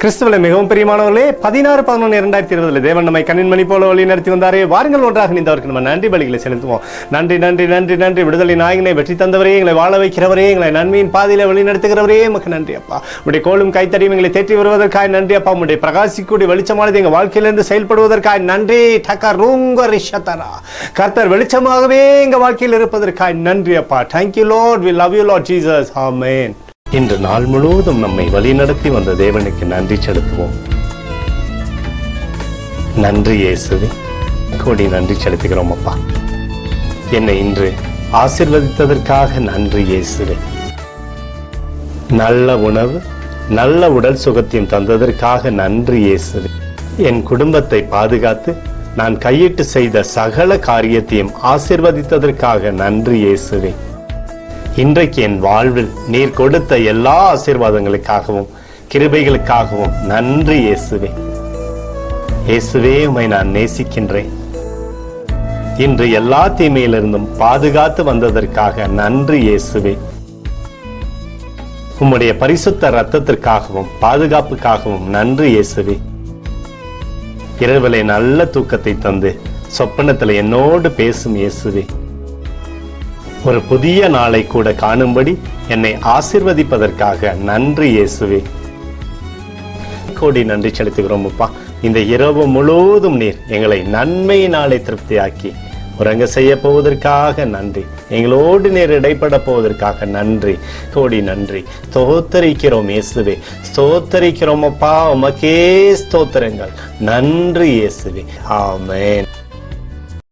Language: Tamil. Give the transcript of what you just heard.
கிறிஸ்துவில மிகவும் பிரியமானவர்களே, 16/11/2020 தேவன் நம்மை கண்ணின் மணி போல வழி நடத்தி வந்தாரே. வாருங்கள் ஒன்றாக நீந்தவருக்கு நம்ம நன்றி பலிகளை செலுத்துவோம். நன்றி நன்றி நன்றி நன்றி. விடுதலை நாயகனை வெற்றி தந்தவரே, எங்களை வாழ வைக்கிறவரே, எங்களை நன்மையின் பாதையில வழி நடத்துகிறவரே, நமக்கு நன்றி அப்பா. உடைய கோலும் கைத்தடியும் எங்களை தேற்றி வருவதற்காக நன்றி அப்பா. உடைய பிரகாசிக்கூடிய வெளிச்சமானது எங்கள் வாழ்க்கையிலிருந்து செயல்படுவதற்காக நன்றி. கர்த்தர் வெளிச்சமாகவே எங்கள் வாழ்க்கையில் இருப்பதற்காக நன்றி அப்பா. Thank you lord. We love you lord Jesus. Amen. இன்று நாள் முழுவதும் நம்மை வழிநடத்தி வந்த தேவனுக்கு நன்றி செலுத்துவோம். நன்றி இயேசுவே, கோடி நன்றி செலுத்துகிறோம் அப்பா. என்னை இன்று ஆசீர்வதித்ததற்காக நன்றி இயேசுவே. நல்ல உணவு, நல்ல உடல் சுகத்தையும் தந்ததற்காக நன்றி இயேசுவே. என் குடும்பத்தை பாதுகாத்து நான் கையிட்டு செய்த சகல காரியத்தையும் ஆசீர்வதித்ததற்காக நன்றி இயேசுவே. இன்றைக்கு என் வாழ்வில் நீர் கொடுத்த எல்லா ஆசீர்வாதங்களுக்காகவும் கிருபைகளுக்காகவும் நன்றி இயேசுவே. இயேசுவே, உம்மை நான் நேசிக்கின்றேன். இன்று எல்லா தீமையிலிருந்தும் பாதுகாத்து வந்ததற்காக நன்றி இயேசுவே. உம்முடைய பரிசுத்த இரத்தத்திற்காகவும் பாதுகாப்புக்காகவும் நன்றி இயேசுவே. இரவிலே நல்ல தூக்கத்தை தந்து சொப்பனத்தில் என்னோடு பேசும் இயேசுவே. ஒரு புதிய நாளை கூட காணும்படி என்னை ஆசீர்வதிப்பதற்காக நன்றி இயேசுவே. கோடி நன்றி செலுத்துகிறோம் அப்பா. இந்த இரவு முழுவதும் நீர் எங்களை நன்மையினாலே திருப்தியாக்கி உறங்க செய்ய போவதற்காக நன்றி. எங்களோடு நீர் இடைப்பட போவதற்காக நன்றி. கோடி நன்றி. ஸ்தோத்தரிக்கிறோம் இயேசுவே. ஸ்தோத்தரிக்கிறோம் அப்பா. உமக்கே ஸ்தோத்திரங்கள். நன்றி இயேசுவே. ஆமென்.